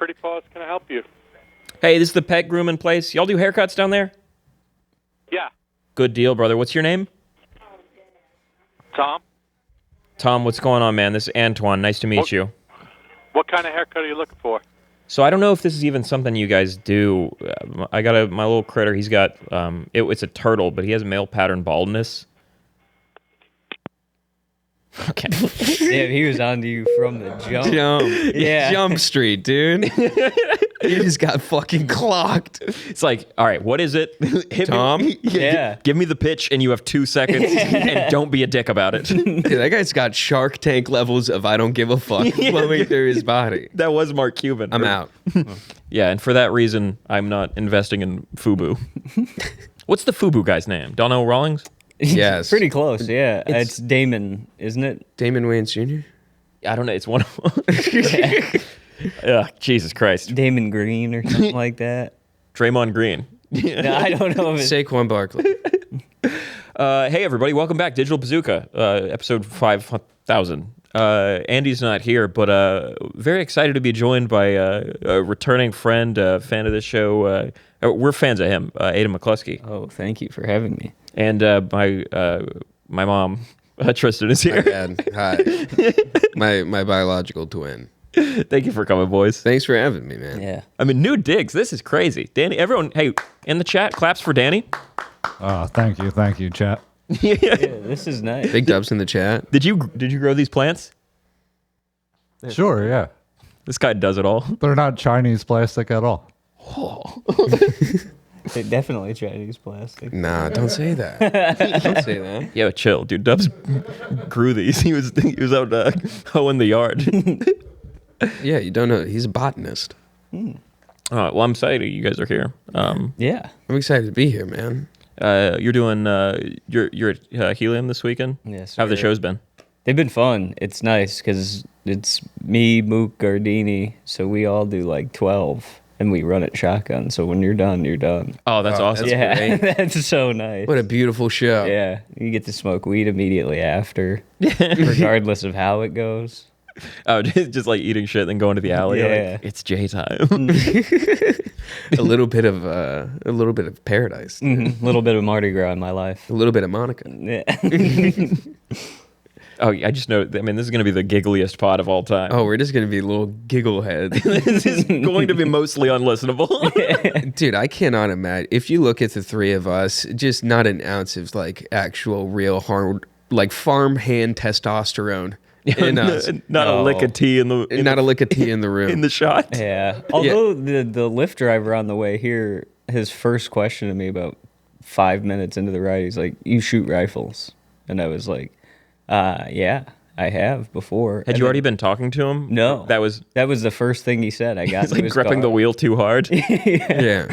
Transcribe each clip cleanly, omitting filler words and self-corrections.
Pretty Paws, can I help you? Hey, this is the pet grooming place. Y'all do haircuts down there? Yeah. Good deal, brother. What's your name? Tom? Tom, what's going on, man? This is Antoine. Nice to meet you. What kind of haircut are you looking for? So I don't know if this is even something you guys do. I got my little critter. He's got, it's a turtle, but he has male pattern baldness. Okay. Yeah, he was on to you from the jump. Yeah. Jump Street, dude. You just got fucking clocked. It's like, all right, what is it? Tom? Yeah. Give me the pitch and you have 2 seconds and don't be a dick about it. Dude, that guy's got Shark Tank levels of I don't give a fuck flowing through his body. That was Mark Cuban. I'm out. Yeah, and for that reason, I'm not investing in Fubu. What's the Fubu guy's name? Donnell Rawlings? Yes. Pretty close, yeah. It's Damon, isn't it? Damon Wayans Jr.? I don't know. It's one of them. Yeah, Jesus Christ. Damon Green or something like that. Draymond Green. No, I don't know if it's... Saquon Barkley. Hey, everybody. Welcome back. Digital Bazooka, episode 5000. Andy's not here, but very excited to be joined by a returning friend, fan of this show. We're fans of him, Aidan McCluskey. Oh, thank you for having me. And my mom, Tristan, is My here. dad. Hi. My biological twin. Thank you for coming, boys. Thanks for having me, man. Yeah. I mean, new digs. This is crazy. Danny, everyone, hey, in the chat, claps for Danny. Thank you, chat. Yeah, this is nice. Big dubs in the chat. Did you grow these plants? Sure, yeah. This guy does it all. They're not Chinese plastic at all. They're definitely Chinese plastic. Nah, don't say that. Don't say that. Yeah, but chill, dude. Dubs grew these. He was out hoeing the yard. Yeah, you don't know. He's a botanist. Well, I'm excited you guys are here. Yeah. I'm excited to be here, man. You're doing you're at Helium this weekend. Yes. How have the shows been? They've been fun. It's nice because it's me, Mook, Gardini, so we all do like 12, and we run it shotgun. So when you're done, you're done. Oh, that's awesome. that's Yeah, great. that's so nice. What a beautiful show. Yeah, you get to smoke weed immediately after, regardless of how it goes. Oh, just like eating shit and then going to the alley. Yeah. Like, it's J time. A little bit of paradise. A little bit of Mardi Gras in my life. A little bit of Monica. Yeah. Oh, I just know. I mean, this is going to be the giggliest pod of all time. Oh, we're just gonna be little giggle heads. This is going to be mostly unlistenable. Dude, I cannot imagine. If you look at the three of us, just not an ounce of like actual real hard, like farmhand testosterone in us. Not a lick of tea in the Not a lick of tea in the room. in the shot. Yeah. Although the Lyft driver on the way here, his first question to me about 5 minutes into the ride, he's like, "You shoot rifles?" And I was like, yeah, I have before. Had you already been talking to him? No. That was the first thing he said. I got he's into like his gripping car. the wheel too hard. Yeah.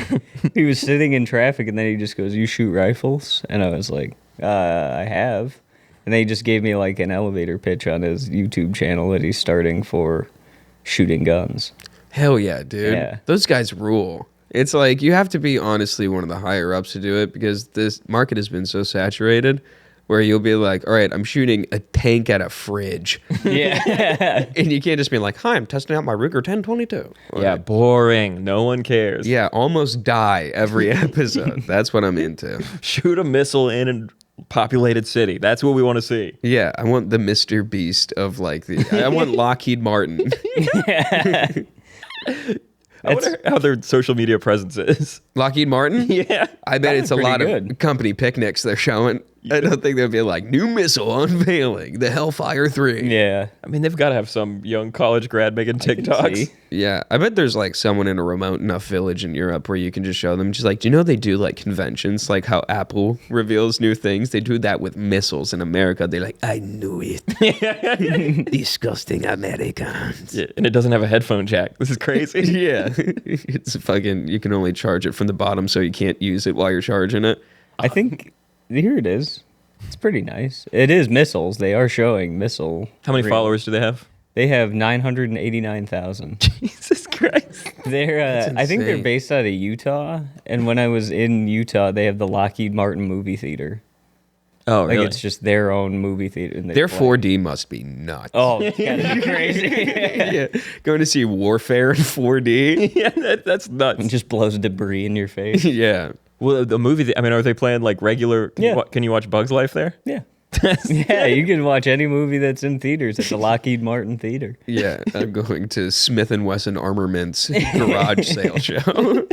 He was sitting in traffic, and then he just goes, "You shoot rifles?" And I was like, I have. And then he just gave me like an elevator pitch on his YouTube channel that he's starting for shooting guns. Hell yeah, dude. Yeah. Those guys rule. It's like you have to be honestly one of the higher ups to do it because this market has been so saturated where you'll be like, all right, I'm shooting a tank at a fridge. Yeah. And you can't just be like, hi, I'm testing out my Ruger 1022. Yeah, boring. No one cares. Yeah, almost die every episode. That's what I'm into. Shoot a missile in a populated city. That's what we want to see. Yeah, I want the Mr. Beast of like I want Lockheed Martin. I wonder how their social media presence is. Lockheed Martin? Yeah. I bet it's a Probably lot pretty of good. company picnics they're showing. I don't think they'll be like, new missile unveiling, the Hellfire 3. Yeah. I mean, they've got to have some young college grad making TikToks. See? Yeah, I bet there's like someone in a remote enough village in Europe where you can just show them, just like, do you know they do like conventions, like how Apple reveals new things? They do that with missiles in America. They're like, I knew it. Disgusting Americans. Yeah, and it doesn't have a headphone jack. This is crazy. Yeah, it's fucking, you can only charge it from the bottom so you can't use it while you're charging it. I think here it is. It's pretty nice. It is missiles. They are showing missile. How many followers do they have? They have 989,000. Jesus Christ. They're I think they're insane. based out of Utah, and when I was in Utah, they have the Lockheed Martin movie theater. Oh, Like really? it's just their own movie theater. And they Their play. 4D must be nuts. Oh, it's gotta be crazy. Yeah, going to see Warfare in 4D. Yeah, that's nuts. It just blows debris in your face. Yeah. Well, the movie. I mean, are they playing like regular? Yeah. Can you watch Bugs Life there? Yeah. Yeah, you can watch any movie that's in theaters at the Lockheed Martin Theater. Yeah, I'm going to Smith & Wesson Armaments garage sale show.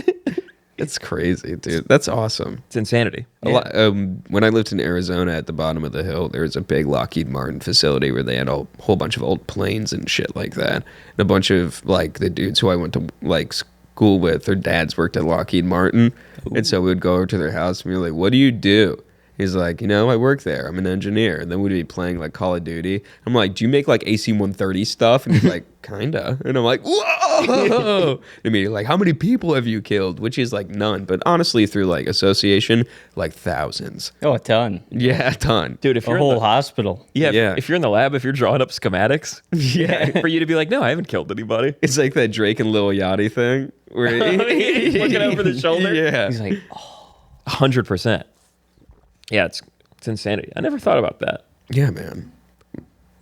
It's crazy, dude. That's awesome. It's insanity. When I lived in Arizona at the bottom of the hill, there was a big Lockheed Martin facility where they had a whole bunch of old planes and shit like that. And a bunch of like the dudes who I went to like school with, their dads worked at Lockheed Martin. Ooh. And so we would go over to their house and we were like, what do you do? He's like, I work there. I'm an engineer. And then we'd be playing like Call of Duty. I'm like, do you make like AC-130 stuff? And he's like, kinda. And I'm like, whoa! And me like, how many people have you killed? Which is like none. But honestly, through like association, like thousands. Oh, a ton. Yeah, a ton. Dude, if A you're whole hospital. yeah, if you're in the lab, if you're drawing up schematics, Yeah. for you to be like, no, I haven't killed anybody. It's like that Drake and Lil Yachty thing. Where Looking over the shoulder. Yeah. He's like, 100%. Yeah, it's insanity. I never thought about that. Yeah, man.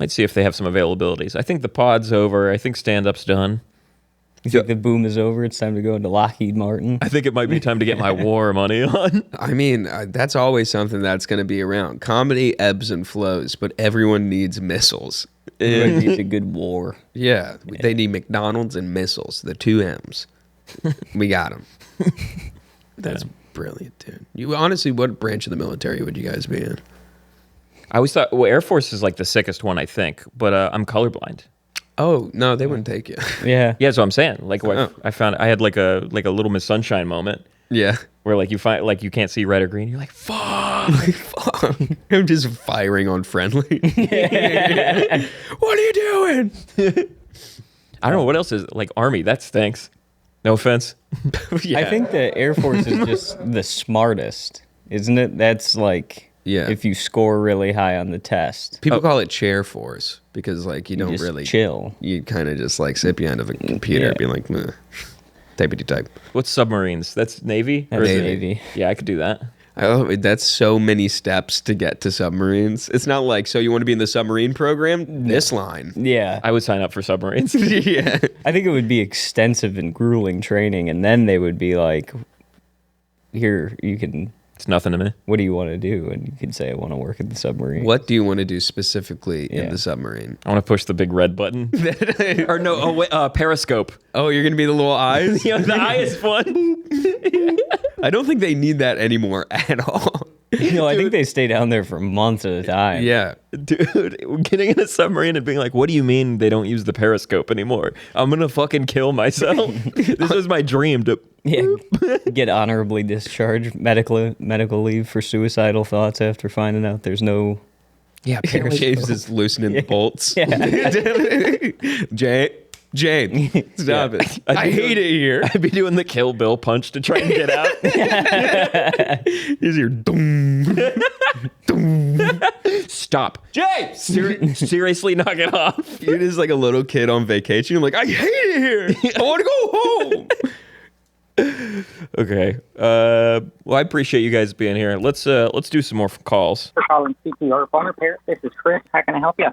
Let's see if they have some availabilities. I think the pod's over. I think stand-up's done. you think the boom is over? It's time to go into Lockheed Martin. I think it might be time to get my war money on. I mean, that's always something that's going to be around. Comedy ebbs and flows, but everyone needs missiles. Everybody needs a good war. Yeah, they need McDonald's and missiles, the two M's. We got them. That's brilliant, dude. You honestly, what branch of the military would you guys be in? I always thought, well, Air Force is like the sickest one, I think, but I'm colorblind. Oh no, they wouldn't take you. Yeah. Yeah, that's what I'm saying. Like, Oh. I found I had like a Little Miss Sunshine moment Yeah. where like you find like you can't see red or green. You're like, fuck. Fuck. I'm just firing on friendly. What are you doing? I don't know what else is like Army. That stinks. No offense. Yeah. I think the Air Force is just the smartest, isn't it? That's like, Yeah. if you score really high on the test. People call it chair force because like you don't just really chill. You kind of just like sit behind of a computer, Yeah. being like, meh. Typey type. What's submarines? That's Navy? That's Or is it- Navy. Yeah, I could do that. Oh, that's so many steps to get to submarines. It's not like, so you want to be in the submarine program? This line. Yeah. I would sign up for submarines. Yeah. I think it would be extensive and grueling training, and then they would be like, here, you can, It's nothing to me. what do you want to do? And you can say, I want to work at the submarine. What do you want to do specifically in Yeah. the submarine? I want to push the big red button. Or no, oh wait, periscope. Oh, you're going to be the little eyes? Yeah, the eye is fun. I don't think they need that anymore at all. No, I think they stay down there for months at a time. Yeah. Dude, getting in a submarine and being like, what do you mean they don't use the periscope anymore? I'm going to fucking kill myself. This was my dream to... Yeah. Get honorably discharged, medical leave for suicidal thoughts after finding out there's no. Yeah, James is loosening the bolts. Yeah. James, stop it. I hate it here. I'd be doing the Kill Bill punch to try and get out. Here's your doom. Stop. James! Seriously, knock it off. You're just like a little kid on vacation. You're like, I hate it here. I want to go home. Okay. Well, I appreciate you guys being here. Let's do some more calls. for calling CPR phone repair. This is Chris. How can I help you?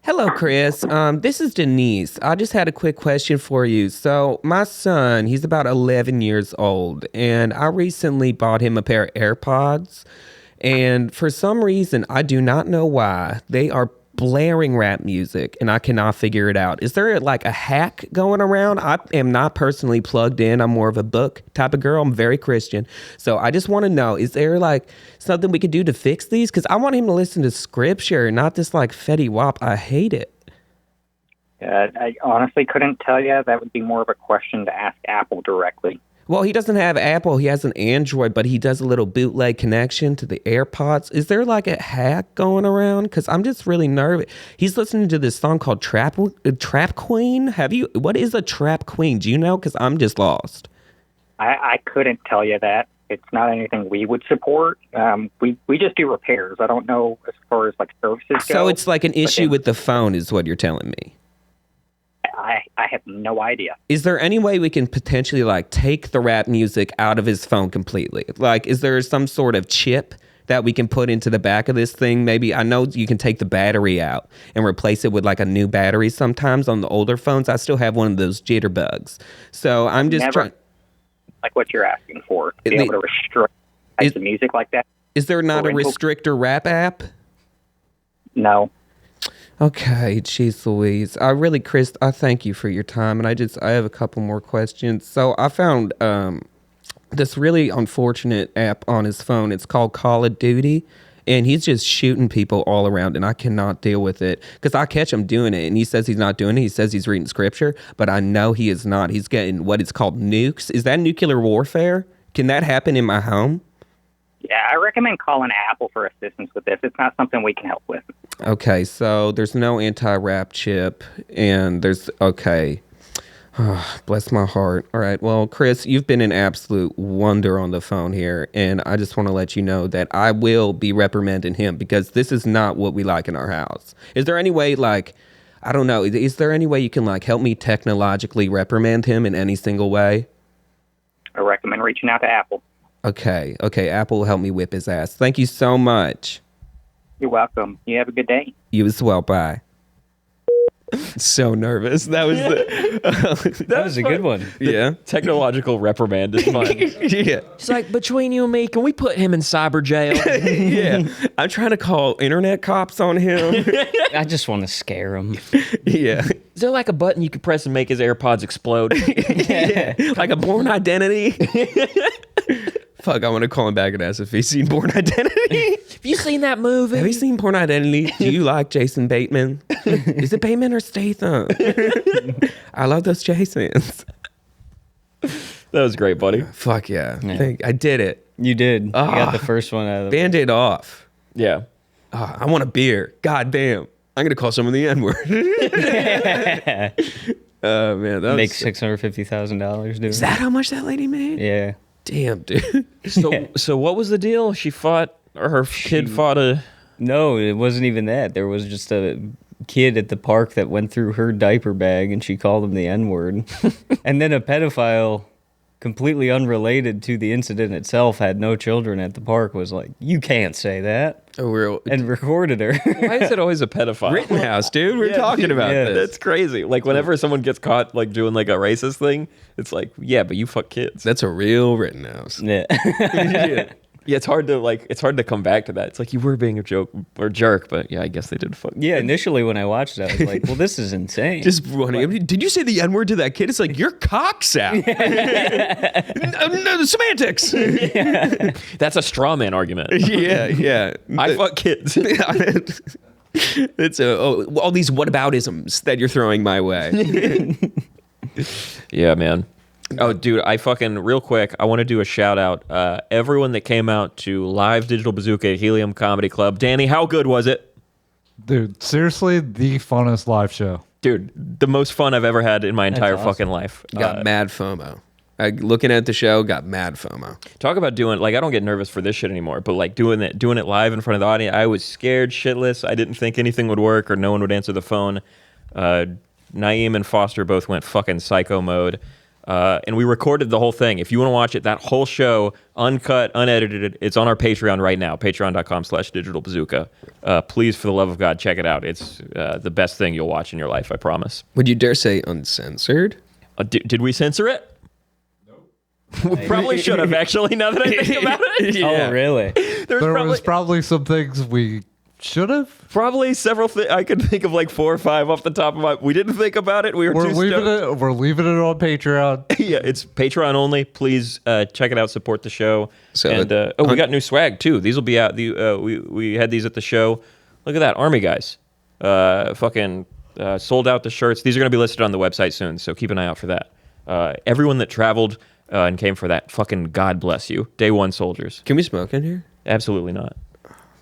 Hello, Chris. This is Denise. I just had a quick question for you. So, my son, he's about 11 years old, and I recently bought him a pair of AirPods. And for some reason, I do not know why, they are blaring rap music, and I cannot figure it out. Is there like a hack going around? I am not personally plugged in. I'm more of a book type of girl. I'm very Christian. So I just want to know, is there like something we could do to fix these? Because I want him to listen to scripture, not this like Fetty Wap. I hate it. I honestly couldn't tell you. That would be more of a question to ask Apple directly. Well, he doesn't have Apple. He has an Android, but he does a little bootleg connection to the AirPods. Is there like a hack going around? Because I'm just really nervous. He's listening to this song called Trap Queen. What is a Trap Queen? Do you know? Because I'm just lost. I couldn't tell you that. It's not anything we would support. We just do repairs. I don't know as far as like services go. So it's like an issue then- with the phone is what you're telling me. I have no idea. Is there any way we can potentially like take the rap music out of his phone completely? Like, is there some sort of chip that we can put into the back of this thing? Maybe I know you can take the battery out and replace it with like a new battery sometimes on the older phones. I still have one of those jitterbugs. So I'm just trying. Like what you're asking for, to be able to restrict types of music like that. Is there not a restrictor rap app? No. Okay, jeez Louise. Chris, I thank you for your time, and I have a couple more questions. So I found this really unfortunate app on his phone. It's called Call of Duty, and he's just shooting people all around, and I cannot deal with it because I catch him doing it, and he says he's not doing it. He says he's reading scripture, but I know he is not. He's getting what is called nukes. Is that nuclear warfare? Can that happen in my home? Yeah, I recommend calling Apple for assistance with this. It's not something we can help with. Okay, so there's no anti-rap chip, and okay. Oh, bless my heart. All right, well, Chris, you've been an absolute wonder on the phone here, and I just want to let you know that I will be reprimanding him because this is not what we like in our house. Is there any way, I don't know, is there any way you can, help me technologically reprimand him in any single way? I recommend reaching out to Apple. Okay, Apple will help me whip his ass. Thank you so much. You're welcome. You have a good day. You as well, bye. So nervous. That was That was a good one. Yeah. Technological reprimand is fun. Yeah. It's like, between you and me, can we put him in cyber jail? Yeah. I'm trying to call internet cops on him. I just want to scare him. Yeah. Is there like a button you could press and make his AirPods explode? Yeah. Like a Born Identity. Fuck, I want to call him back and ask if he's seen Born Identity. Have you seen that movie? Have you seen Born Identity? Do you like Jason Bateman? Is it Bateman or Statham? I love those Jasons. That was great, buddy. Fuck yeah. I did it. You did. You got the first one out of the Band-Aid off. Yeah. I want a beer. God damn. I'm going to call someone the N-word. Oh, man. That Make was... $650,000 doing Is that how much that lady made? Yeah. Damn, dude. So what was the deal? She fought, or her kid fought a... No, it wasn't even that. There was just a kid at the park that went through her diaper bag and she called him the N-word. And then a pedophile, completely unrelated to the incident itself, had no children at the park, was like, you can't say that. And recorded her. Why is it always a pedophile? Rittenhouse, dude. We're talking about this. That's crazy. Whenever someone gets caught doing a racist thing, it's like, yeah, but you fuck kids. That's a real Rittenhouse. Yeah. Yeah, it's hard to come back to that. It's like, you were being a joke or jerk, but yeah, I guess they did fuck. Yeah, initially when I watched it, I was like, well, this is insane. Just running. Did you say the N-word to that kid? It's like, your cock's out. No, semantics. Yeah. That's a straw man argument. Yeah. I fuck kids. It's all these whataboutisms that you're throwing my way. Yeah, man. Oh, dude, real quick, I want to do a shout out. Everyone that came out to live Digital Bazooka at Helium Comedy Club. Danny, how good was it? Dude, seriously, the funnest live show. Dude, the most fun I've ever had in my entire awesome. fucking life. Got mad FOMO. Looking at the show, got mad FOMO. Talk about doing, I don't get nervous for this shit anymore, but doing it live in front of the audience, I was scared shitless. I didn't think anything would work or no one would answer the phone. Naeem and Foster both went fucking psycho mode. And we recorded the whole thing. If you want to watch it, that whole show, uncut, unedited, it's on our Patreon right now, patreon.com/digitalbazooka. Please, for the love of God, check it out. It's the best thing you'll watch in your life, I promise. Would you dare say uncensored? Did we censor it? We probably should have, actually, now that I think about it. Yeah. Oh, really? There was probably some things we should have. Probably several things. I could think of 4 or 5 off the top of my... We didn't think about it. We're too stoked. We're leaving it on Patreon. Yeah, it's Patreon only. Please check it out. Support the show. So and we got new swag too. These will be out. We had these at the show. Look at that, Army guys. Sold out the shirts. These are going to be listed on the website soon, so keep an eye out for that. Everyone that traveled and came for that, fucking God bless you. Day one soldiers. Can we smoke in here? Absolutely not.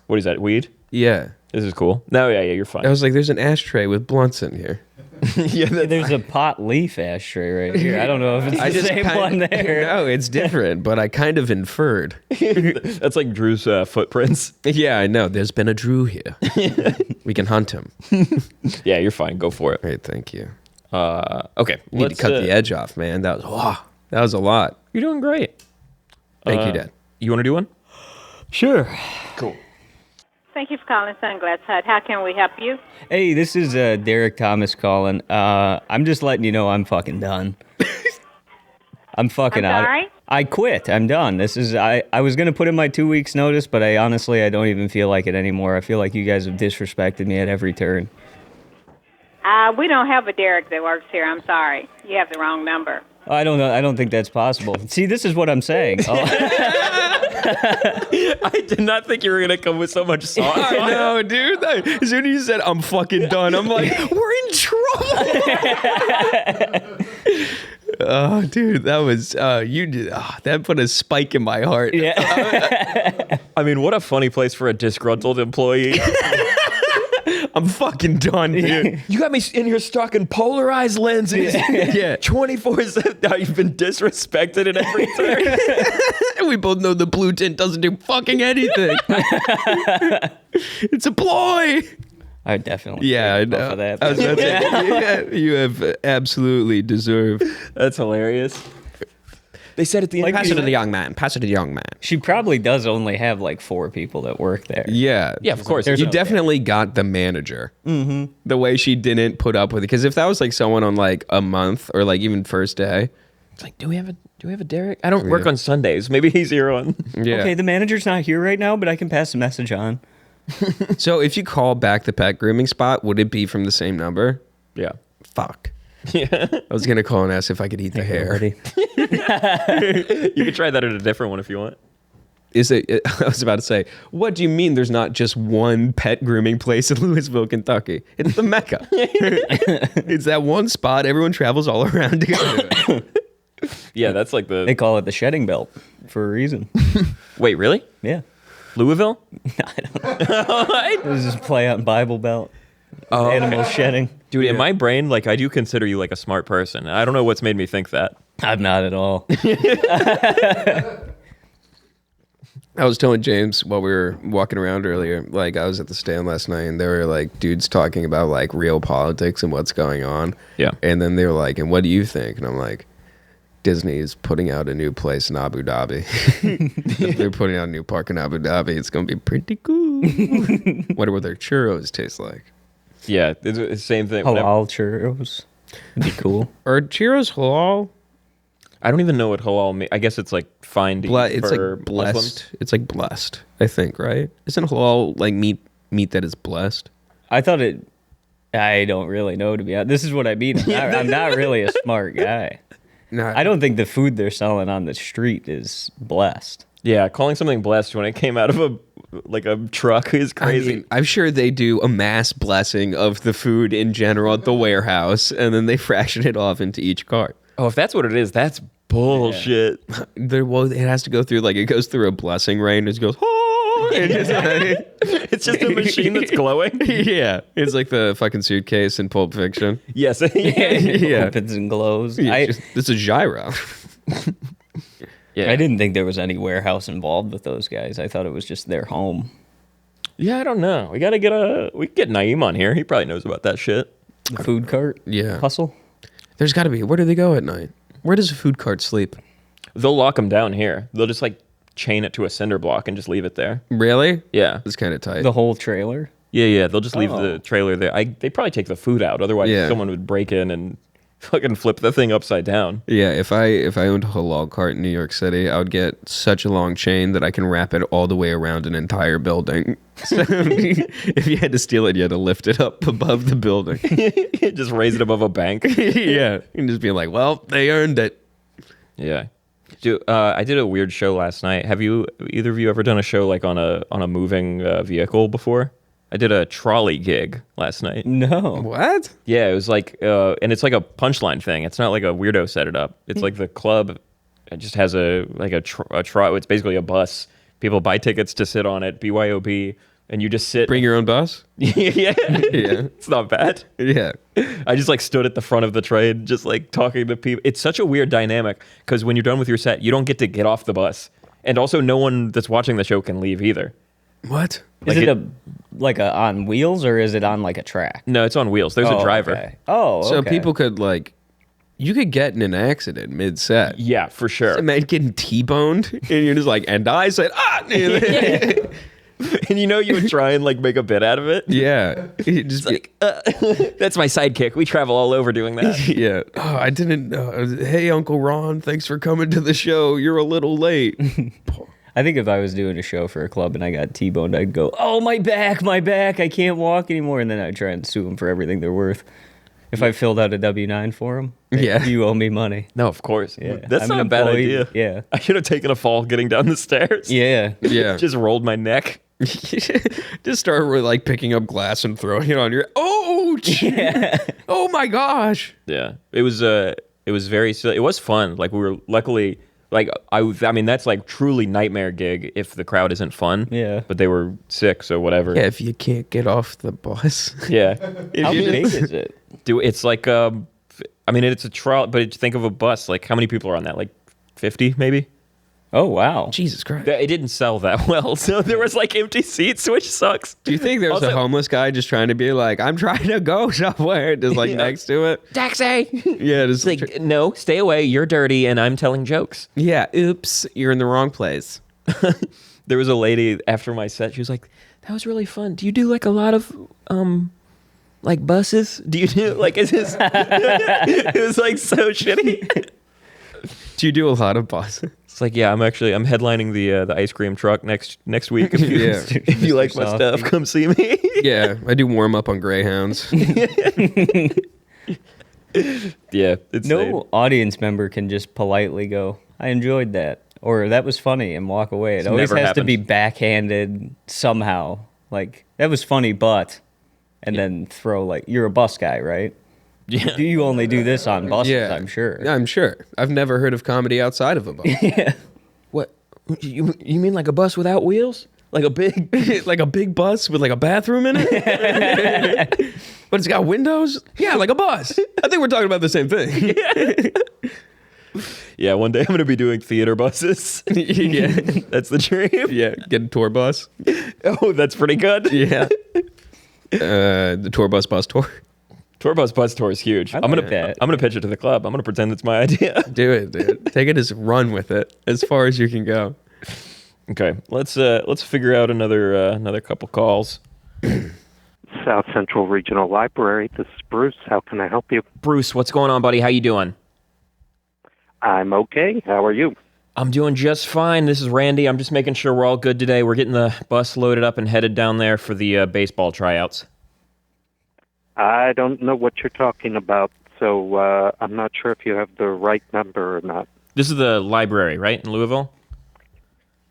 What is that? Weed? Yeah. This is cool. No, yeah, you're fine. I was like, there's an ashtray with blunts in here. Yeah, there's a pot leaf ashtray right here. I don't know if it's the same one there. No, it's different, but I kind of inferred. That's like Drew's footprints. Yeah, I know. There's been a Drew here. We can hunt him. Yeah, you're fine. Go for it. Great, thank you. Okay. You need to cut the edge off, man. That was a lot. You're doing great. Thank you, Dad. You want to do one? Sure. Cool. Thank you for calling Sunglass Hut. How can we help you? Hey, this is Derek Thomas calling. I'm just letting you know I'm fucking done. I'm fucking I'm out. sorry? I quit. I'm done. This is I was gonna put in my 2 weeks notice, but I don't even feel like it anymore. I feel like you guys have disrespected me at every turn. We don't have a Derek that works here. I'm sorry. You have the wrong number. I don't know. I don't think that's possible. See, this is what I'm saying. Oh. I did not think you were gonna come with so much sauce. I know, dude. As soon as you said I'm fucking done, I'm like, we're in trouble. Oh, dude, that was you did. Oh, that put a spike in my heart. Yeah. I mean, what a funny place for a disgruntled employee. I'm fucking done, dude. You got me in here stuck in polarized lenses. Yeah. 24/7. You've been disrespected at every turn. We both know the blue tint doesn't do fucking anything. It's a ploy. I definitely. Yeah, I take off know. of that. I was about to say, yeah, you have absolutely deserved. That's hilarious. They said at the end. Pass it to the young man. Pass it to the young man. She probably does only have like 4 people that work there. Yeah. Yeah, of course. You definitely got the manager. Mm-hmm. The way she didn't put up with it. Because if that was like someone on like a month or like even first day. It's like, do we have a Derek? I don't work on Sundays. Maybe he's here on. Yeah. Okay, the manager's not here right now, but I can pass the message on. So if you call back the pet grooming spot, would it be from the same number? Yeah. Fuck. Yeah. I was going to call and ask if I could eat the hair. Already. You could try that at a different one if you want. Is it? I was about to say, what do you mean there's not just one pet grooming place in Louisville, Kentucky? It's the Mecca. It's that one spot everyone travels all around to go to. Yeah, that's like They the. call it the shedding belt for a reason. Wait, really? Yeah. Louisville? This is play on Bible belt. Animal shedding. Dude, in my brain, like, I do consider you like a smart person. I don't know what's made me think that. I'm not at all. I was telling James while we were walking around earlier, like I was at the stand last night and there were like dudes talking about like real politics and what's going on. Yeah. And then they were like, and what do you think? And I'm like, Disney is putting out a new place in Abu Dhabi. They're putting out a new park in Abu Dhabi. It's going to be pretty cool. Wonder what their churros taste like. Yeah, it's the same thing. Halal churros. It'd be cool. Are churros halal? I don't even know what halal means. I guess it's like fine to eat It's for like blessed. Muslims. It's like blessed, I think, right? Isn't halal like meat that is blessed? I thought it. I don't really know, to be honest. This is what I mean. I'm not really a smart guy. No, I don't think the food they're selling on the street is blessed. Yeah, calling something blessed when it came out of a truck is crazy. I mean, I'm sure they do a mass blessing of the food in general at the warehouse, and then they fraction it off into each cart. Oh, if that's what it is, that's bullshit. It has to go through it goes through a blessing rain. It just goes. Oh, and just, It's just a machine that's glowing. yeah, it's like the fucking suitcase in Pulp Fiction. Yes. Yeah. Opens and glows. This is gyro. Yeah. I didn't think there was any warehouse involved with those guys. I thought it was just their home. Yeah, I don't know. We can get Naeem on here. He probably knows about that shit. The food cart hustle. There's got to be. Where do they go at night? Where does a food cart sleep? They'll lock them down here. They'll just chain it to a cinder block and just leave it there. Really? Yeah. It's kind of tight. The whole trailer. Yeah. They'll just leave the trailer there. They probably take the food out. Otherwise, Yeah. someone would break in and fucking flip the thing upside down. Yeah, if I owned a halal cart in New York City, I would get such a long chain that I can wrap it all the way around an entire building. So if you had to steal it, you had to lift it up above the building. Just raise it above a bank. Yeah, and just be like, well, they earned it. Yeah. Dude, I did a weird show last night. Have either of you ever done a show on a moving vehicle before? I did a trolley gig last night. No. What? Yeah, it was and it's like a punchline thing. It's not like a weirdo set it up. It's like the club. It just has a it's basically a bus. People buy tickets to sit on it, BYOB, and you just sit. Bring your own bus? Yeah. It's not bad. Yeah. I just stood at the front of the train, just talking to people. It's such a weird dynamic because when you're done with your set, you don't get to get off the bus. And also no one that's watching the show can leave either. What? Is it a on wheels or is it on a track? No, it's on wheels. There's a driver. Okay. Oh, So okay. people could You could get in an accident mid-set. Yeah, for sure. Man getting T-boned, and you're just like, and I said, And you would try and like make a bit out of it. yeah. It just Like, that's my sidekick. We travel all over doing that. yeah. Oh, I didn't. Hey, Uncle Ron, thanks for coming to the show. You're a little late. I think if I was doing a show for a club and I got T-boned, I'd go, "Oh, my back, I can't walk anymore," and then I'd try and sue them for everything they're worth. If I filled out a W-9 for them, Yeah. you owe me money. No, of course. Yeah. That's I'm not an a bad employee. idea. Yeah. I should have taken a fall getting down the stairs. Yeah. Yeah. Just rolled my neck. Just start with like picking up glass and throwing it on your. Oh, oh my gosh. Yeah. It was very silly. It was fun. Like we were luckily like I mean that's like truly nightmare gig if the crowd isn't fun. Yeah. But they were sick, so whatever. Yeah, if you can't get off the bus. Yeah. How big is it? Dude, it's like I mean it's a trial, but think of a bus. Like how many people are on that? Like 50 maybe? Oh, wow. Jesus Christ. It didn't sell that well, so there was like empty seats, which sucks. Do you think there's Also- a homeless guy just trying to be like, I'm trying to go somewhere, just like Yeah. next to it? Taxi. Yeah, just It's like, no, stay away. You're dirty, and I'm telling jokes. yeah. Oops, you're in the wrong place. There was a lady after my set. She was like, "That was really fun. Do you do like a lot of like buses? Do you do like is this?" It was like so shitty. Do you do a lot of buses? It's like, yeah, I'm headlining the ice cream truck next week. If you, Yeah. if you like my Mr. stuff, Softy. come see me. Yeah, I do warm up on Greyhounds. Yeah, it's No audience member can just politely go, "I enjoyed that," or "That was funny," and walk away. It always never has to be happened. backhanded somehow. Like, "That was funny, but," and then throw like, "You're a bus guy, right? Yeah. Do you only do this on buses?" Yeah, I'm sure. I'm sure. I've never heard of comedy outside of a bus. What? You mean like a bus without wheels? Like a big Like a big bus with like a bathroom in it, but it's got windows. Yeah, like a bus. I think we're talking about the same thing. Yeah, one day I'm gonna be doing theater buses. Yeah, That's the dream. yeah. Get a tour bus. Oh, that's pretty good. Yeah. The tour bus tour. Tour bus tour is huge. I'm like that. gonna pitch it to the club. I'm gonna pretend it's my idea. Do it, dude. Take it as run with it as far as you can go. Okay, let's figure out another couple calls. South Central Regional Library. This is Bruce. How can I help you? Bruce, what's going on, buddy? How you doing? I'm okay. How are you? I'm doing just fine. This is Randy. I'm just making sure we're all good today. We're getting the bus loaded up and headed down there for the baseball tryouts. I don't know what you're talking about, so I'm not sure if you have the right number or not. This is the library, right, in Louisville?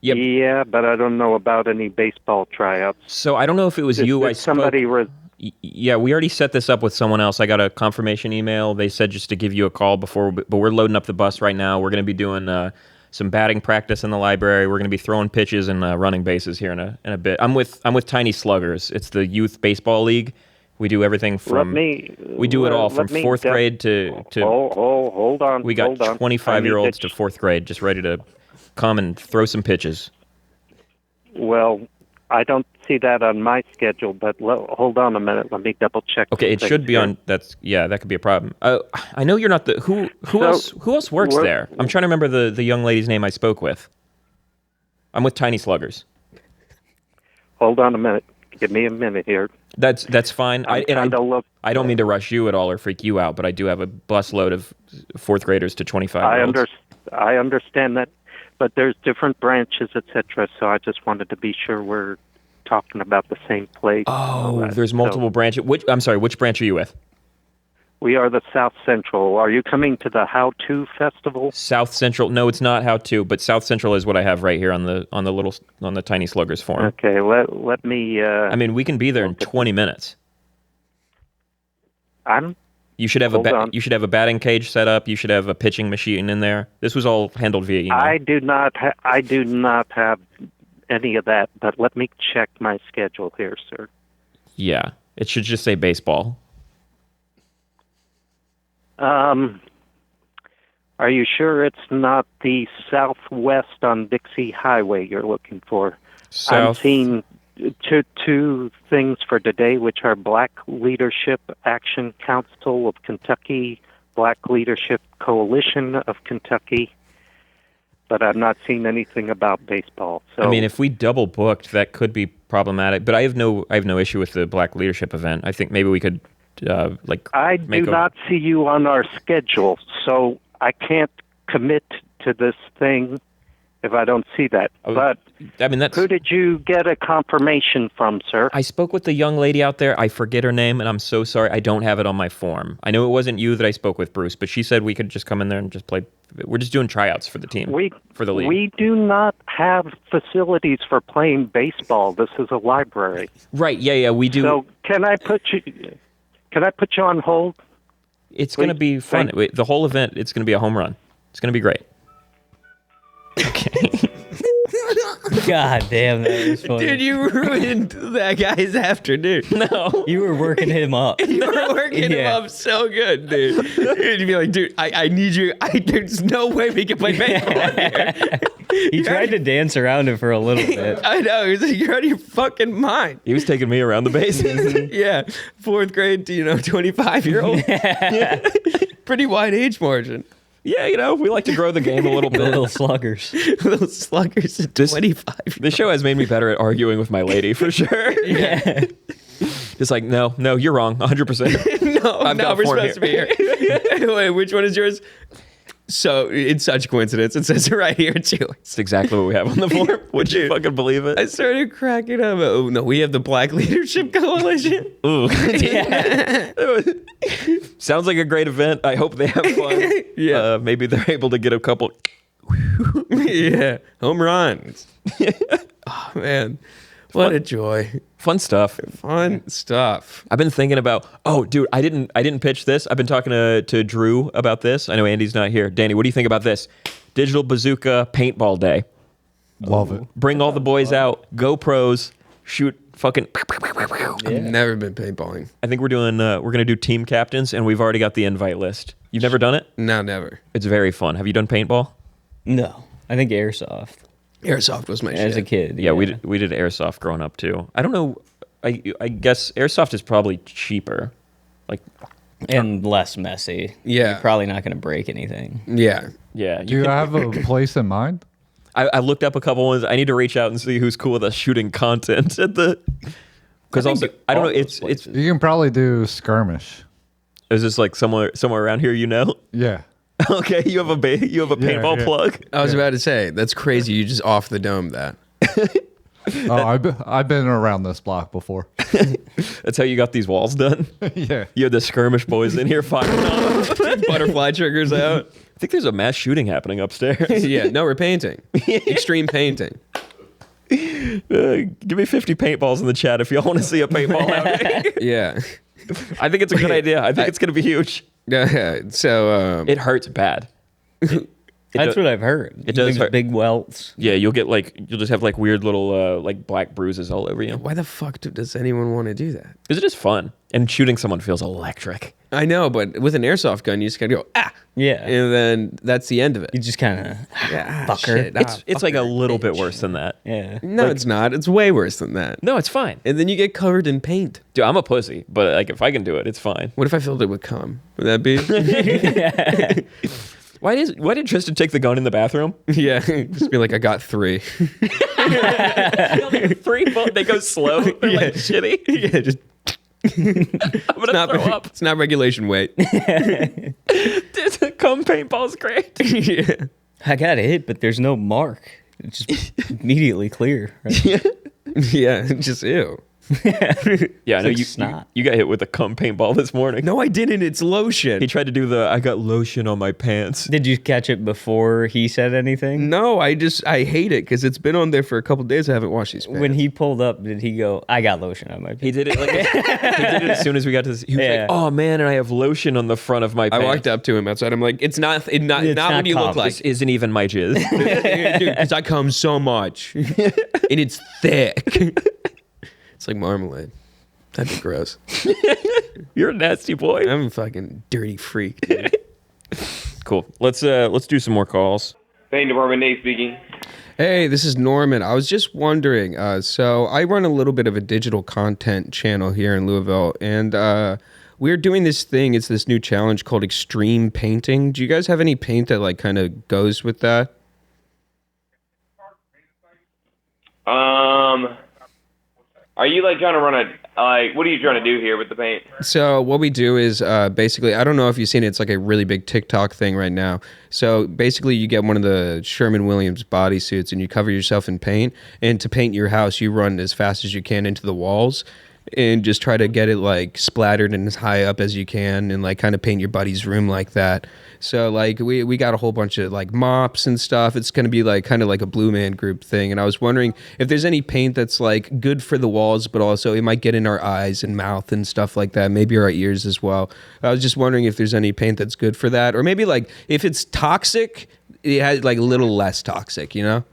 Yep. Yeah, but I don't know about any baseball tryouts. So I don't know if it was Did- you. did I spoke. somebody Yeah, we already set this up with someone else. I got a confirmation email. They said just to give you a call before, but we're loading up the bus right now. We're going to be doing some batting practice in the library. We're going to be throwing pitches and running bases here in a bit. I'm with Tiny Sluggers. It's the youth baseball league. We do everything from we do it all from fourth grade to hold on. we got hold on. 25-year-olds I need to fourth grade just ready to come and throw some pitches. Well, I don't see that on my schedule, but hold on a minute. Let me double check. Okay, it some should things be here. on. That could be a problem. I know you're not the who else works we're- there. I'm trying to remember the young lady's name I spoke with. I'm with Tiny Sluggers. Hold on a minute. Give me a minute here. That's fine. I'm trying to look. I don't mean to rush you at all or freak you out, but I do have a busload of fourth graders to 25. I understand that, but there's different branches, etc. So I just wanted to be sure we're talking about the same place. Oh, there's multiple branches. I'm sorry. Which branch are you with? We are the South Central. Are you coming to the How To Festival? South Central. No, it's not How To, but South Central is what I have right here on the Tiny Sluggers form. Okay, let me. I mean, we can be there in 20 minutes. You should have Hold on. you should have a batting cage set up. You should have a pitching machine in there. This was all handled via email. I do not have any of that. But let me check my schedule here, sir. Yeah, it should just say baseball. Are you sure it's not the Southwest on Dixie Highway you're looking for? I'm seeing two things for today, which are Black Leadership Action Council of Kentucky, Black Leadership Coalition of Kentucky, but I've not seen anything about baseball. So I mean, if we double booked, that could be problematic. But I have no issue with the Black Leadership event. I think maybe we could I do not see you on our schedule, so I can't commit to this thing if I don't see that. But I mean, who did you get a confirmation from, sir? I spoke with the young lady out there. I forget her name, and I'm so sorry. I don't have it on my form. I know it wasn't you that I spoke with, Bruce, but she said we could just come in there and just play. We're just doing tryouts for the team, for the league. We do not have facilities for playing baseball. This is a library. Right, yeah, we do. So can I put you on hold? It's going to be fun. The whole event, it's going to be a home run. It's going to be great. Okay. God damn, that was funny. Dude, you ruined that guy's afternoon. No. You were working him up. You were working him up so good, dude. You'd be like, dude, I need you. There's no way we can play baseball here. He tried to dance around it for a little bit. I know. He was like, you're out of your fucking mind. He was taking me around the bases. Yeah. 4th grade to, 25-year-old. Pretty wide age margin. Yeah, we like to grow the game a little bit. Little sluggers. Little sluggers at 25. This show has made me better at arguing with my lady, for sure. Yeah. It's like, no, you're wrong, 100%. No, we're supposed to be here. Wait, which one is yours? So, it's such coincidence. It says it right here, too. It's exactly what we have on the form. Would you fucking believe it? I started cracking up. Oh, no, we have the Black Leadership Coalition. Ooh. Sounds like a great event. I hope they have fun. Yeah. Maybe they're able to get a couple. Yeah. Home runs. Oh, man. What a joy. Fun stuff. Fun stuff. I've been thinking about, dude, I didn't pitch this. I've been talking to Drew about this. I know Andy's not here. Danny, what do you think about this? Digital Bazooka Paintball Day. Love it. Bring all the boys out. Go pros. Shoot fucking. I've never been paintballing. I think we're gonna do team captains, and we've already got the invite list. You've never done it? No, never. It's very fun. Have you done paintball? No. I think airsoft. Airsoft was my shit. As a kid. Yeah, we did airsoft growing up too. I don't know. I guess airsoft is probably cheaper. And less messy. Yeah. You're probably not going to break anything. Yeah. Yeah. Do you have a place in mind? I looked up a couple ones. I need to reach out and see who's cool with us shooting content at the. Because also, I don't know. It's You can probably do skirmish. is this like somewhere around here? Yeah. Okay, you have a paintball plug. I was about to say, that's crazy. You just off the dome that. Oh, I've been around this block before. That's how you got these walls done. Yeah. You had the skirmish boys in here firing off. Butterfly triggers out. I think there's a mass shooting happening upstairs. Yeah, no, we're painting. Extreme painting. Give me 50 paintballs in the chat if y'all want to see a paintball outing. Yeah. I think it's a good idea. I think it's going to be huge. So It hurts bad. That's what I've heard. It does hurt. Big welts. Yeah, you'll just have like weird little like black bruises all over you. why the fuck does anyone want to do that? Because it is fun, and shooting someone feels electric. I know, but with an airsoft gun, you just gotta go Yeah. and then that's the end of it. You just kind of fucker. Shit, It's like a little bit worse than that. Yeah. No, it's not. It's way worse than that. No, it's fine. And then you get covered in paint. Dude, I'm a pussy, but like if I can do it, it's fine. What if I filled it with cum? Would that be? Why did Tristan take the gun in the bathroom? Yeah, just be like, I got 3. 3 bullets. They go slow. They're like shitty. Yeah, just. I'm gonna throw up. It's not regulation weight. Cum paintball's great. Yeah. I got hit, but there's no mark. It's just immediately clear. Right? Yeah, just ew. Yeah, I know like you snot. you got hit with a cum paintball this morning. No, I didn't. It's lotion. He tried to do I got lotion on my pants. Did you catch it before he said anything? No, I hate it because it's been on there for a couple days. I haven't washed these pants. When he pulled up, did he go, I got lotion on my He pants? did it like he did it as soon as we got to this. He was Yeah. like, "Oh man, and I have lotion on the front of my I pants." walked up to him outside. I'm like, it's not what not you look cum. like. This isn't even my jizz. Dude, because I come so much. And it's thick. It's like marmalade. That'd be gross. You're a nasty boy. I'm a fucking dirty freak. Dude. Cool. Let's do some more calls. Pain Department, Nate speaking. Hey, this is Norman. I was just wondering. So I run a little bit of a digital content channel here in Louisville, and we're doing this thing. It's this new challenge called extreme painting. Do you guys have any paint that like kind of goes with that? Are you like trying to run what are you trying to do here with the paint? So what we do is basically, I don't know if you've seen it. It's like a really big TikTok thing right now. So basically, you get one of the Sherman-Williams bodysuits and you cover yourself in paint. And to paint your house, you run as fast as you can into the walls and just try to get it like splattered and as high up as you can and like kind of paint your buddy's room like that. So like we got a whole bunch of like mops and stuff. It's going to be like kind of like a Blue Man Group thing. And I was wondering if there's any paint that's like good for the walls, but also it might get in our eyes and mouth and stuff like that. Maybe our ears as well. I was just wondering if there's any paint that's good for that, or maybe like if it's toxic, it has like a little less toxic, you know?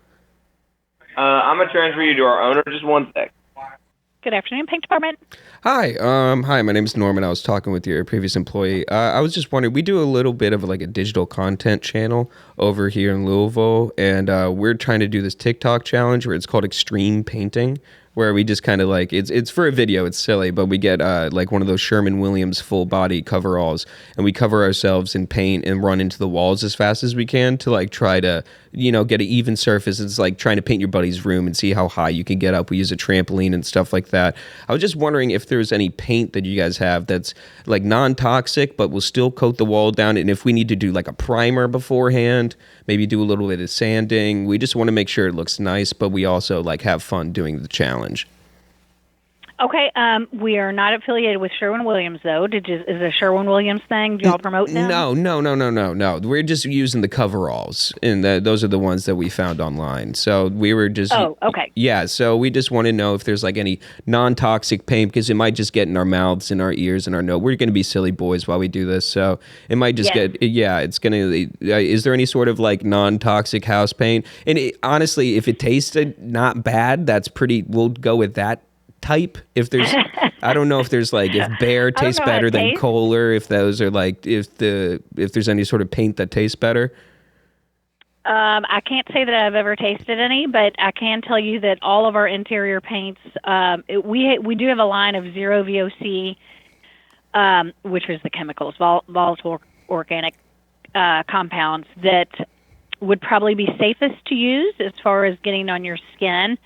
I'm gonna transfer you to our owner. Just one sec. Good afternoon, paint department. Hi, hi. My name is Norman. I was talking with your previous employee. I was just wondering. We do a little bit of like a digital content channel over here in Louisville, and we're trying to do this TikTok challenge where it's called Extreme Painting, where we just kind of like it's for a video. It's silly, but we get like one of those Sherman-Williams full body coveralls, and we cover ourselves in paint and run into the walls as fast as we can to like try to get an even surface. It's like trying to paint your buddy's room and see how high you can get up. We use a trampoline and stuff like that. I was just wondering if there's any paint that you guys have that's like non-toxic but will still coat the wall down, and if we need to do like a primer beforehand, maybe do a little bit of sanding. We just want to make sure it looks nice, but we also like have fun doing the challenge. Okay, we are not affiliated with Sherwin-Williams, though. Is it a Sherwin-Williams thing? Do y'all promote them? No. We're just using the coveralls, and those are the ones that we found online. So we were just... Oh, okay. Yeah, so we just want to know if there's like any non-toxic paint, because it might just get in our mouths and our ears and our nose. We're going to be silly boys while we do this, so it might just get... Yeah, it's going to... Is there any sort of like non-toxic house paint? And honestly, if it tasted not bad, that's pretty... We'll go with that type. If there's I don't know if there's like if Bear tastes better than Kohler, if those are like if there's any sort of paint that tastes better. I can't say that I've ever tasted any, but I can tell you that all of our interior paints, we do have a line of zero VOC, which is the chemicals, volatile organic compounds that would probably be safest to use as far as getting on your skin.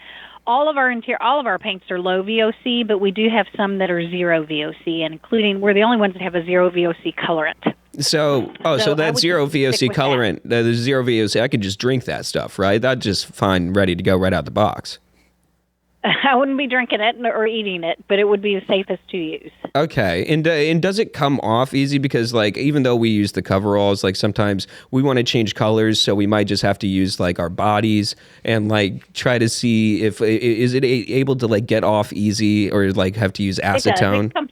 All of our paints are low VOC, but we do have some that are zero VOC, including we're the only ones that have a zero VOC colorant. So that zero VOC colorant, the zero VOC, I could just drink that stuff, right? That's just fine, ready to go right out the box. I wouldn't be drinking it or eating it, but it would be the safest to use. Okay, and does it come off easy? Because like even though we use the coveralls, like sometimes we want to change colors, so we might just have to use like our bodies and like try to see if is it able to like get off easy, or like have to use acetone. No.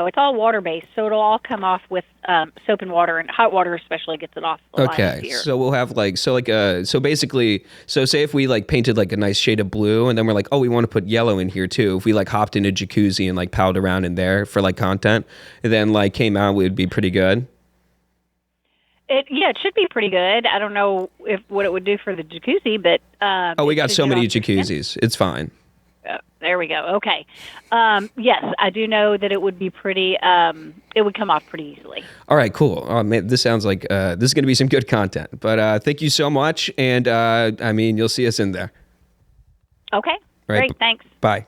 It's all water-based, so it'll all come off with soap and water, and hot water especially gets it off a lot easier. So we'll have so basically, say if we like painted like a nice shade of blue, and then we're like, oh, we want to put yellow in here too. If we like hopped in a jacuzzi and like palled around in there for like content, and then like came out, it would be pretty good. It should be pretty good. I don't know what it would do for the jacuzzi, but we got so many jacuzzis. It's fine. There we go. Okay. Yes, I do know that it would be pretty, it would come off pretty easily. All right, cool. Oh, man, this sounds like this is going to be some good content. But thank you so much. And you'll see us in there. Okay. Right. Great. Thanks. Bye.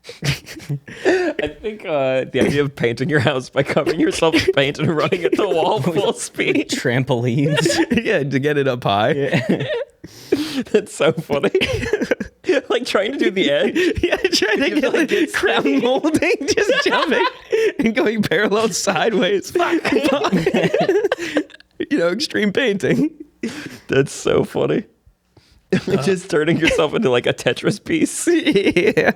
I think the idea of painting your house by covering yourself with paint and running at the wall full speed. Trampolines. Yeah, to get it up high. Yeah. That's so funny. Like trying to do the edge. Yeah, trying to get like crown molding, just jumping and going parallel sideways. Extreme painting. That's so funny. Just turning yourself into like a Tetris piece. Yeah.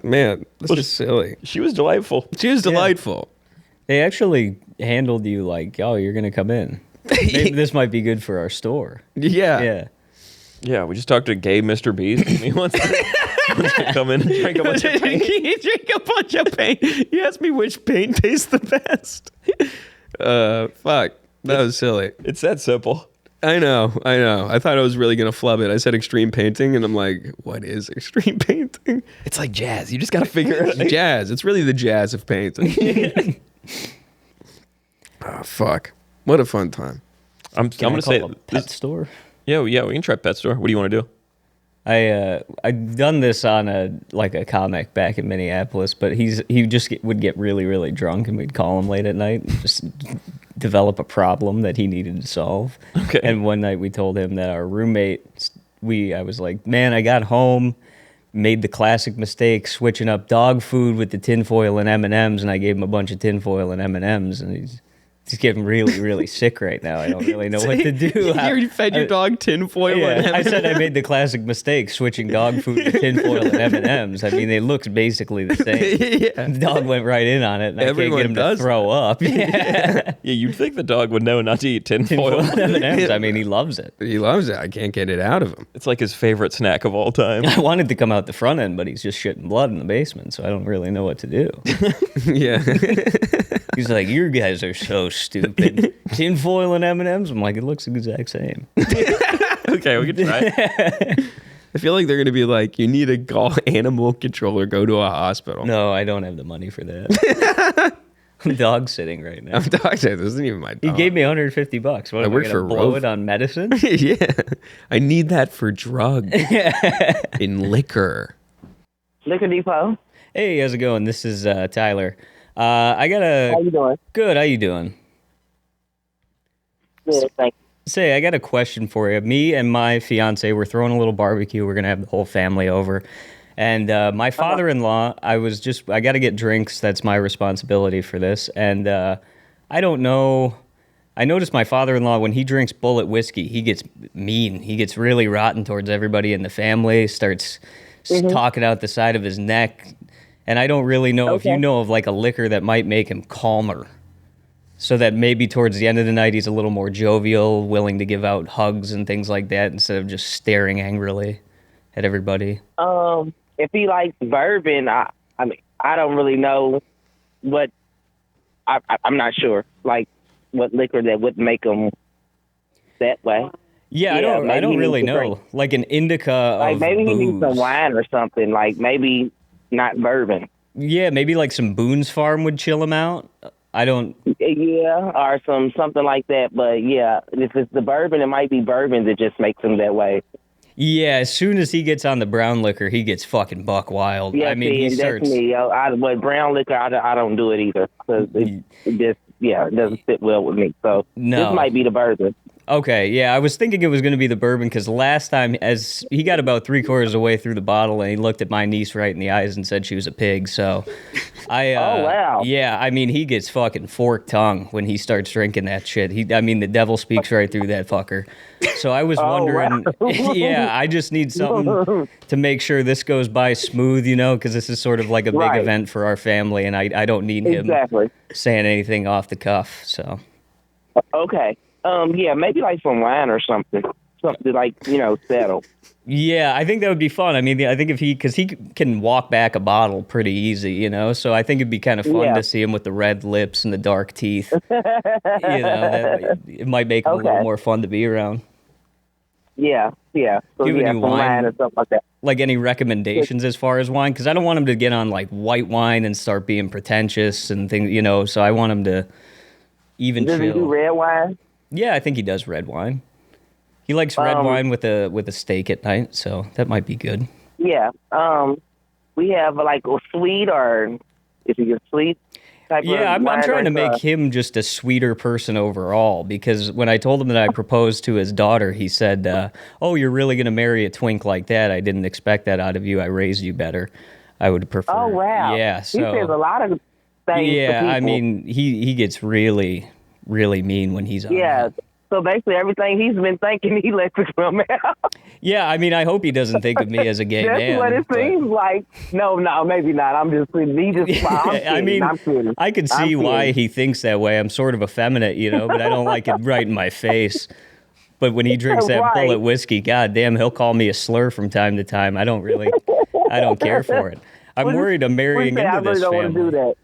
Man, this is silly. She was delightful. She was delightful. They actually handled you like, oh, you're going to come in. Maybe this might be good for our store. Yeah. Yeah, we just talked to gay Mr. Beast. He wants to come in and drink a bunch of paint. He drink a bunch of paint. He asked me which paint tastes the best. Fuck. That was silly. It's that simple. I know. I thought I was really gonna flub it. I said extreme painting, and I'm like, what is extreme painting? It's like jazz. You just got to figure it out. Jazz. It's really the jazz of painting. Oh, fuck. What a fun time. I'm going to say a pet store. Yeah, we can try pet store. What do you want to do? I've done this on a comic back in Minneapolis, but he just would get really, really drunk, and we'd call him late at night and just develop a problem that he needed to solve. Okay. And one night we told him that our roommate, I was like, man, I got home, made the classic mistake switching up dog food with the tinfoil and M&Ms, and I gave him a bunch of tinfoil and M&Ms, and he's getting really, really sick right now. I don't really know what to do. You fed your dog tinfoil. Yeah, I said I made the classic mistake switching dog food to tinfoil and M&Ms. I mean, they look basically the same. Yeah. The dog went right in on it, and Everyone I can't get him does to throw up. Yeah. Yeah, you'd think the dog would know not to eat tinfoil. Tinfoil and M&Ms. I mean, he loves it. He loves it. I can't get it out of him. It's like his favorite snack of all time. I wanted to come out the front end, but he's just shitting blood in the basement, so I don't really know what to do. Yeah. He's like, "You guys are so stupid." Tinfoil and M&Ms. I'm like, it looks the exact same. Okay, we can try. I feel like they're gonna be like, you need to call animal control or go to a hospital. No, I don't have the money for that. I'm dog sitting right now. I'm dog sitting. This isn't even my dog. He gave me $150. What, I am work gonna for blow Rove. it on medicine? Yeah. I need that for drugs. In liquor. Liquor Depot. Hey, how's it going? This is Tyler. How you doing? Good. How you doing? Good, thanks. Say, I got a question for you. Me and my fiance, we're throwing a little barbecue. We're gonna have the whole family over, and my father-in-law. I got to get drinks. That's my responsibility for this. And I don't know. I noticed my father-in-law, when he drinks bullet whiskey, he gets mean. He gets really rotten towards everybody in the family. Starts talking out the side of his neck. And I don't really know if you know of like a liquor that might make him calmer, so that maybe towards the end of the night he's a little more jovial, willing to give out hugs and things like that instead of just staring angrily at everybody. If he likes bourbon, I mean, I don't really know what. I'm not sure, like what liquor that would make him that way. Yeah, I don't really know. Drink. Like an indica Like of maybe booze. he needs some wine or something. Like maybe not bourbon. Yeah, maybe like some Boone's Farm would chill him out. I don't. Yeah, or something like that. But yeah, if it's the bourbon, it might be bourbon that just makes him that way. Yeah, as soon as he gets on the brown liquor, he gets fucking buck wild. Yeah, I mean, he starts. That's me. But brown liquor, I don't do it either because it just it doesn't fit well with me. So No. this might be the bourbon. Okay, yeah, I was thinking it was going to be the bourbon because last time, as he got about 3/4 of the way through the bottle, and he looked at my niece right in the eyes and said she was a pig. So, Oh, wow. Yeah, I mean, he gets fucking forked tongue when he starts drinking that shit. The devil speaks right through that fucker. So I was wondering, yeah, I just need something to make sure this goes by smooth, because this is sort of like a big Right. event for our family, and I don't need him saying anything off the cuff. So. Okay. Yeah, maybe like some wine or something. Something like, settle. Yeah, I think that would be fun. I mean, I think because he can walk back a bottle pretty easy, so I think it'd be kind of fun to see him with the red lips and the dark teeth. It might make him a little more fun to be around. Yeah. So Do you have any some wine or something like that. Like any recommendations as far as wine? Because I don't want him to get on like white wine and start being pretentious and things, so I want him to even Does chill. he do red wine? Yeah, I think he does red wine. He likes red wine with a steak at night, so that might be good. Yeah. We have like a sweet, or is he a sweet type of Yeah, I'm wine, trying to like, make him just a sweeter person overall, because when I told him that I proposed to his daughter, he said, "Oh, you're really going to marry a twink like that? I didn't expect that out of you. I raised you better. I would prefer." Oh, wow. Yeah, He says a lot of things yeah, to I people. mean, he gets really, really mean when he's on. Yeah. So basically, everything he's been thinking, he lets it come out. Yeah, I mean, I hope he doesn't think of me as a gay That's man. what it but- seems like. No, maybe not. I'm just kidding. I'm kidding. I mean, I'm kidding. I could I'm see why kidding. he thinks that way. I'm sort of effeminate, but I don't like it right in my face. But when he drinks that Right. bullet whiskey, goddamn, he'll call me a slur from time to time. I don't care for it. I'm worried I'm marrying into I really this don't family. want to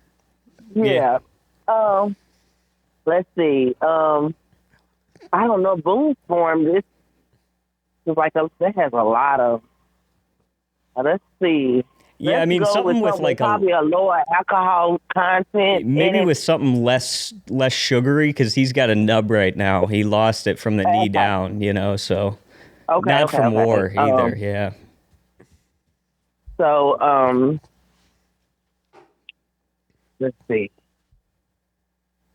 do that. Yeah. Let's see. I don't know, Boom form. This is like that has a lot of. Let's see. Yeah, Let's I mean go something with like probably a lower alcohol content. maybe in it. with something less sugary because he's got a nub right now. He lost it from the knee down, so not from war either. Yeah. So let's see.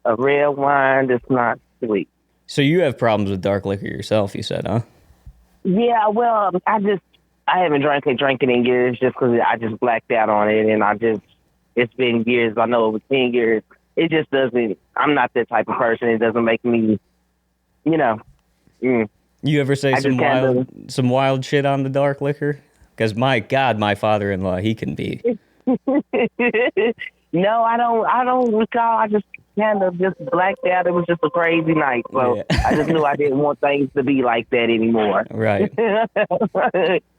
A red wine that's not sweet. So you have problems with dark liquor yourself, you said, huh? Yeah, well, I haven't drank it in years just because I just blacked out on it, and it's been years. I know over 10 years. It just doesn't. I'm not that type of person. It doesn't make me, You ever say some wild shit on the dark liquor? Because my God, my father-in-law, he can be. No, I don't recall. I just kind of just blacked out. It was just a crazy night. So I just knew I didn't want things to be like that anymore. Right.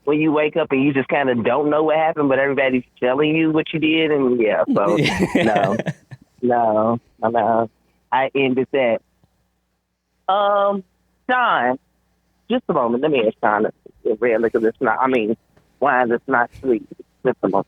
When you wake up and you just kind of don't know what happened, but everybody's telling you what you did. And no. I ended that. Sean, just a moment. Let me ask Sean if red liquor that's not, wine that's not sweet. Just a moment.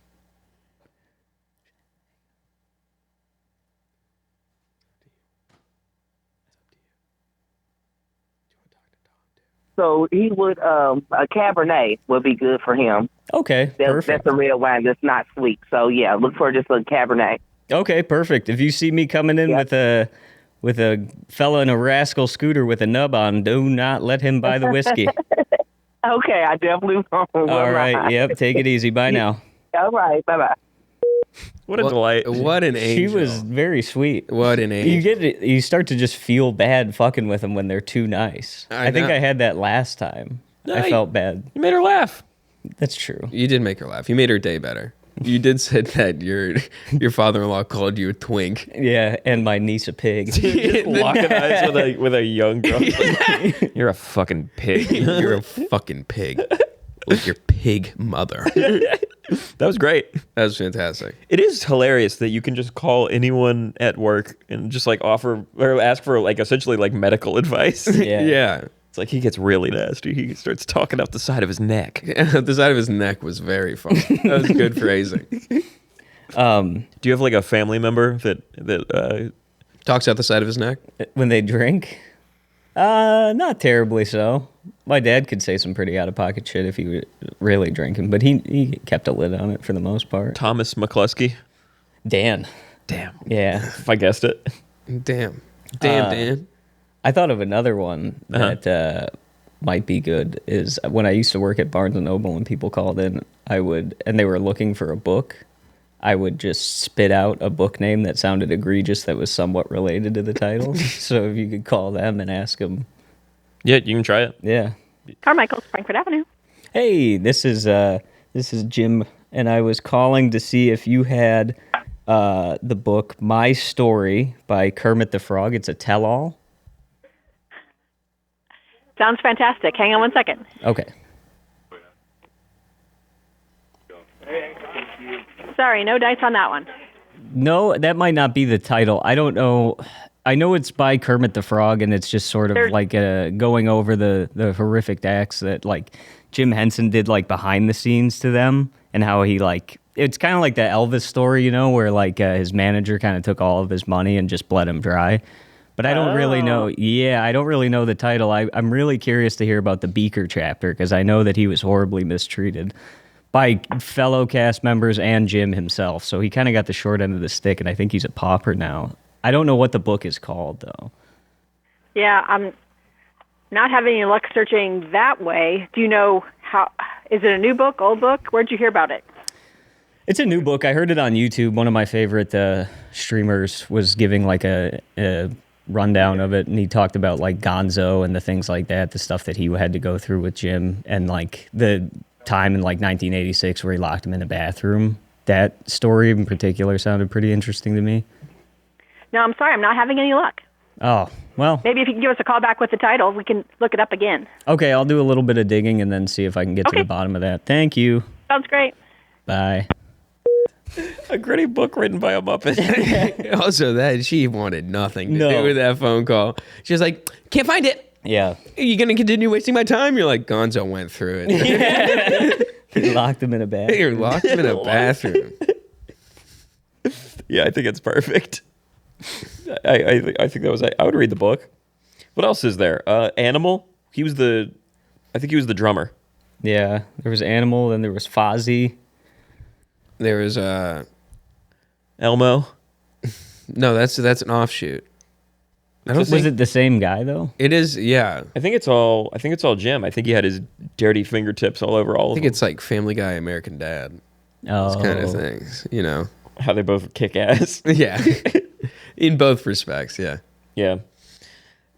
So he would, a Cabernet would be good for him. Okay, perfect. That's a red wine that's not sweet. So yeah, look for just a Cabernet. Okay, perfect. If you see me coming in with a fella in a rascal scooter with a nub on, do not let him buy the whiskey. Okay, I definitely won't. All right, yep, take it easy. Bye now. All right, bye-bye. What a delight. What an angel. She was very sweet. What an angel. You start to just feel bad fucking with them when they're too nice. I think I had that last time. I felt bad. You made her laugh. That's true. You did make her laugh. You made her day better. You did say that your father-in-law called you a twink. Yeah, and my niece a pig. Just locking eyes with a young girl. You're a fucking pig. You're a fucking pig. Like your pig mother. That was great. That was fantastic. It is hilarious that you can just call anyone at work and just like offer or ask for like essentially like medical advice. Yeah. It's like he gets really nasty. He starts talking up the side of his neck. The side of his neck was very funny. That was good phrasing. Do you have like a family member that talks out the side of his neck when they drink? Not terribly so. My dad could say some pretty out of pocket shit if he was really drinking, but he kept a lid on it for the most part. Thomas McCluskey? Dan. Damn. Yeah. If I guessed it. Damn, Dan. I thought of another one that might be good is when I used to work at Barnes & Noble and people called in, and they were looking for a book, I would just spit out a book name that sounded egregious that was somewhat related to the title. So if you could call them and ask them. Yeah, you can try it. Yeah. Carmichael's, Frankfurt Avenue. Hey, this is Jim, and I was calling to see if you had the book My Story by Kermit the Frog. It's a tell-all. Sounds fantastic. Hang on one second. Okay. Sorry, no dice on that one. No, that might not be the title. I don't know. I know it's by Kermit the Frog, and it's just sort of like going over the horrific acts that like Jim Henson did like behind the scenes to them, and how he it's kind of like the Elvis story, where like his manager kind of took all of his money and just bled him dry. But I don't really know. Yeah, I don't really know the title. I'm really curious to hear about the Beaker chapter because I know that he was horribly mistreated by fellow cast members and Jim himself. So he kind of got the short end of the stick, and I think he's a pauper now. I don't know what the book is called, though. Yeah, I'm not having any luck searching that way. Do you know how? Is it a new book, old book? Where'd you hear about it? It's a new book. I heard it on YouTube. One of my favorite streamers was giving like a rundown of it, and he talked about like Gonzo and the things like that, the stuff that he had to go through with Jim, and like the time in like 1986 where he locked him in a bathroom. That story in particular sounded pretty interesting to me. No, I'm sorry. I'm not having any luck. Oh, well. Maybe if you can give us a call back with the title, we can look it up again. Okay, I'll do a little bit of digging and then see if I can get to the bottom of that. Thank you. Sounds great. Bye. A gritty book written by a Muppet. Also, that she wanted nothing to do with that phone call. She was like, can't find it. Yeah. Are you gonna continue wasting my time? You're like, Gonzo went through it. He locked him in a bathroom. You're locked him in a bathroom. Yeah, I think it's perfect. I think that was. I would read the book. What else is there? Animal. I think he was the drummer. Yeah. There was Animal, then there was Fozzie. There was Elmo. no, that's an offshoot. I don't Was think it the same guy though? it is. Yeah, I think it's all Jim. I think he had his dirty fingertips all over all I of think them. it's like Family Guy, American Dad, Oh. those kind of things. You know. How they both kick ass. Yeah, in both respects. Yeah, Yeah.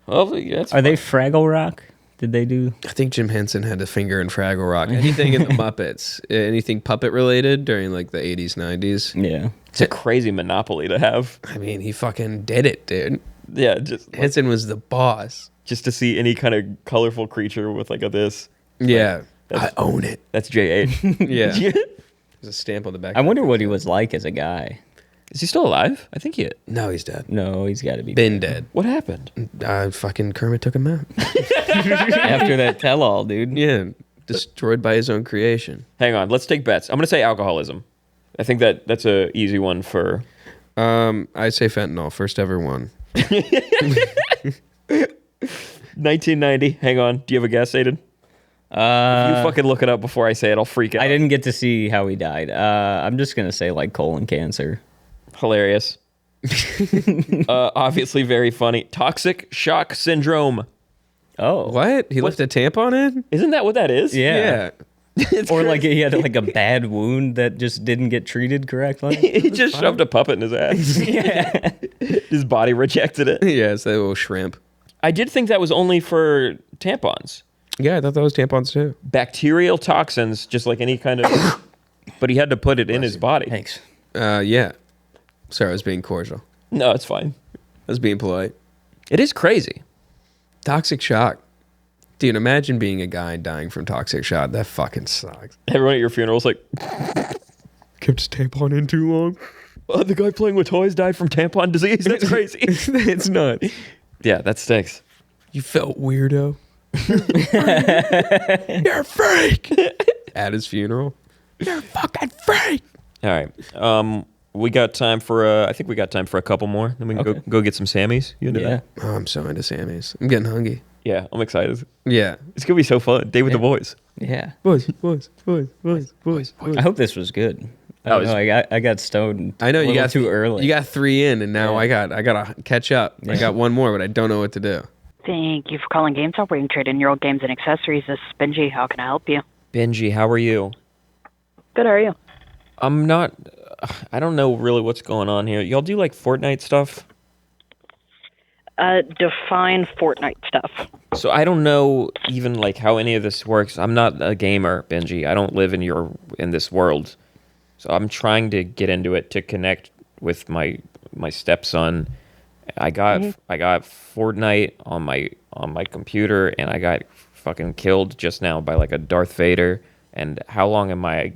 Well, yeah, that's Are they Fraggle Rock? Did they do? I think Jim Henson had a finger in Fraggle Rock. Anything in the Muppets, anything puppet related during like the 80s, 90s. Yeah. It's a crazy monopoly to have. I mean, he fucking did it, dude. Yeah, just Henson was the boss. just to see any kind of colorful creature with like a this. Yeah, I own it. That's JH. Yeah, there's a stamp on the back. I wonder what he was like as a guy. Is he still alive? I think he. No, he's dead. No, he's got to be Been dead. What happened? Fucking Kermit took him out. after that tell-all, dude. Yeah, destroyed by his own creation. Hang on, let's take bets. I'm gonna say alcoholism. I think that's a easy one for. I say fentanyl. First ever one. 1990. Hang on. Do you have a guess, Aidan? You fucking look it up before I say it. I'll freak out. I didn't get to see how he died. I'm just gonna say like colon cancer. Hilarious. Obviously very funny. Toxic shock syndrome. Oh, What? He left a tampon in? Isn't that what that is? yeah. It's Or crazy. like he had like a bad wound that just didn't get treated correctly. He just shoved a puppet in his ass. Yeah. His body rejected it. Yeah, it's that little shrimp. I did think that was only for tampons. Yeah, I thought that was tampons too. Bacterial toxins, just like any kind of. But he had to put it in his body. Thanks. Yeah. Sorry, I was being cordial. No, it's fine. I was being polite. It is crazy. Toxic shock. Dude, imagine being a guy and dying from toxic shock. That fucking sucks. Everyone at your funeral's like, Kept his tampon in too long. the guy playing with toys died from tampon disease. That's crazy. It's not. Yeah, that stinks. You felt weirdo. You're a freak. At his funeral. You're a fucking freak. All right. We got time for. I think we got time for a couple more. Then we can go get some Sammys. You into Yeah. that? Oh, I'm so into Sammy's. I'm getting hungry. Yeah, I'm excited. Yeah. It's gonna be so fun. Day with the boys. Yeah. Boys. I hope this was good. I Oh, don't know, I got stoned. I know a you little got too early. You got 3 in, and now Yeah. I gotta catch up. I got one more, but I don't know what to do. Thank you for calling GameStop, where you can trade in your old games and accessories. This is Benji. How can I help you? Benji, how are you? Good, how are you? I'm not. I don't know really what's going on here. Y'all do like Fortnite stuff? Define Fortnite stuff. So I don't know even like how any of this works. I'm not a gamer, Benji. I don't live in this world. So I'm trying to get into it to connect with my stepson. I got Fortnite on my computer, and I got fucking killed just now by like a Darth Vader. And how long am I?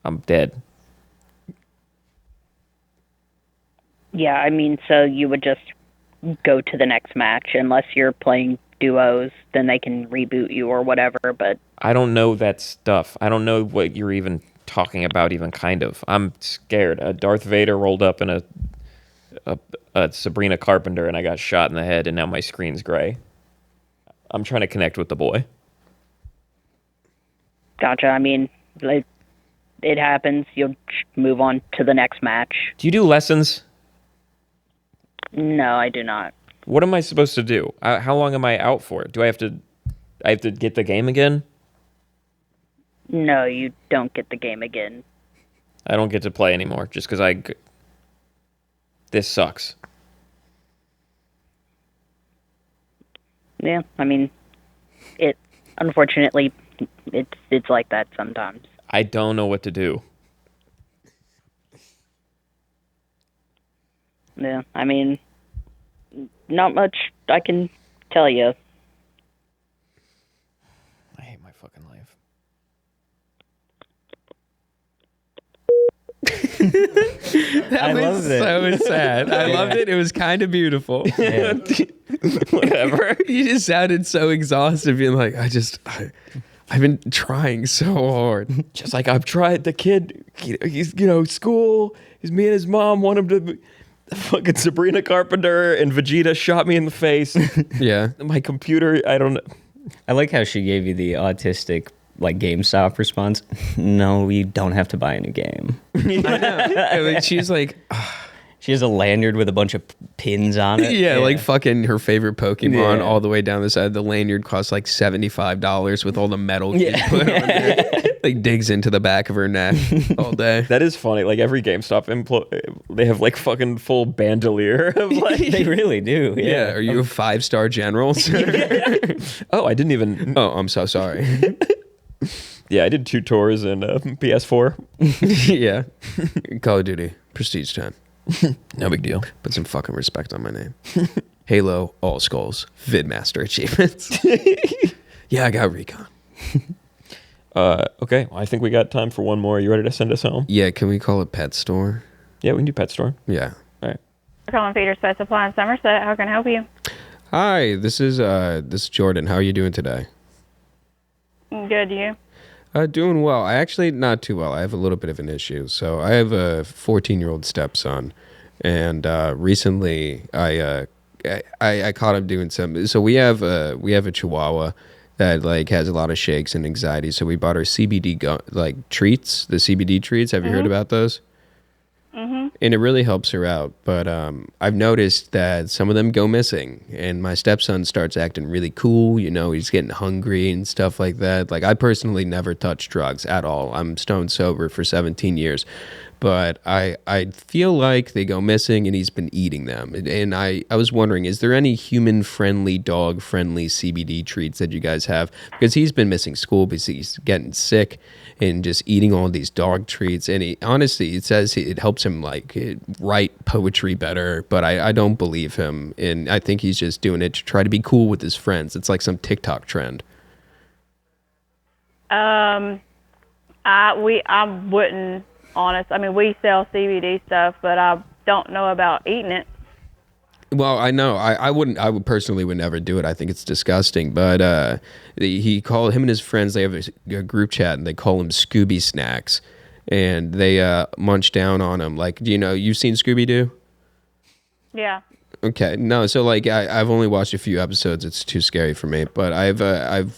I'm dead. Yeah, I mean, so you would just go to the next match. Unless you're playing duos, then they can reboot you or whatever, but... I don't know that stuff. I don't know what you're even talking about, even kind of. I'm scared. A Darth Vader rolled up in a Sabrina Carpenter, and I got shot in the head, and now my screen's gray. I'm trying to connect with the boy. Gotcha, I mean, like, it happens. You'll move on to the next match. Do you do lessons? No, I do not. What am I supposed to do? How long am I out for? Do I have to get the game again? No, you don't get the game again. I don't get to play anymore just because this sucks. Yeah, I mean, unfortunately, it's like that sometimes. I don't know what to do. Yeah, I mean, not much I can tell you. I hate my fucking life. I was loved it. so sad. I loved it. It was kind of beautiful. Yeah. Whatever. You just sounded so exhausted, being like, I've been trying so hard. Just like I've tried. The kid, he's school. He's me and his mom want him to. Fucking Sabrina Carpenter and Vegeta shot me in the face. Yeah. My computer. I don't know. I like how she gave you the autistic like GameStop response. No, you don't have to buy a new game. I know. She's like, she has a lanyard with a bunch of pins on it. yeah, like fucking her favorite Pokemon Yeah. all the way down the side. The lanyard costs like $75 with all the metal she's Yeah. put on there. Like digs into the back of her neck all day. That is funny. Like every GameStop they have like fucking full bandolier of like. They really do. Yeah. Are you a 5-star general? Oh, I didn't even. Oh, I'm so sorry. Yeah, I did 2 tours in PS4. Yeah. Call of Duty, Prestige 10. No big deal. Put some fucking respect on my name. Halo, All Skulls, Vidmaster achievements. Yeah, I got Recon. Okay, well, I think we got time for one more. You ready to send us home? Yeah, can we call it Pet Store? Yeah, we can do Pet Store. Yeah. All right. We're calling Feeders Pet Supply in Somerset. How can I help you? Hi, this is Jordan. How are you doing today? Good, you? Doing well. I actually not too well. I have a little bit of an issue. So I have a 14-year-old stepson, and recently I caught him doing something. So we have a Chihuahua that like has a lot of shakes and anxiety. So we bought her CBD treats, the CBD treats. Have you heard about those? Mm-hmm. And it really helps her out. But I've noticed that some of them go missing, and my stepson starts acting really cool. You know, he's getting hungry and stuff like that. Like, I personally never touch drugs at all. I'm stone sober for 17 years. But I feel like they go missing, and he's been eating them. And I was wondering, is there any human-friendly, dog-friendly CBD treats that you guys have? Because he's been missing school because he's getting sick and just eating all these dog treats. And honestly, it says it helps him like write poetry better. But I don't believe him, and I think he's just doing it to try to be cool with his friends. It's like some TikTok trend. I wouldn't. Honest. I mean, we sell CBD stuff, but I don't know about eating it. Well, I know. I would personally would never do it. I think it's disgusting. But him and his friends, they have a group chat, and they call him Scooby Snacks. And they munch down on him. Like, you've seen Scooby-Doo? Yeah. Okay, no. So like, I've only watched a few episodes. It's too scary for me. But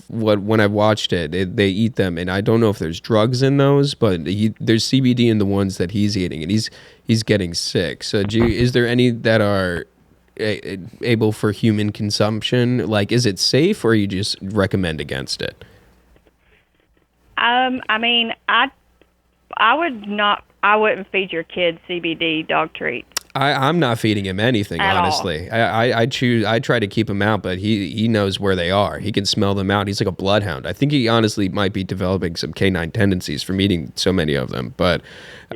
when I've watched it, they eat them, and I don't know if there's drugs in those, but there's CBD in the ones that he's eating, and he's getting sick. So is there any that are able for human consumption? Like, is it safe, or you just recommend against it? I mean, I wouldn't feed your kids CBD dog treats. I'm not feeding him anything, At honestly. I try to keep him out, but he knows where they are. He can smell them out. He's like a bloodhound. I think he honestly might be developing some canine tendencies from eating so many of them. But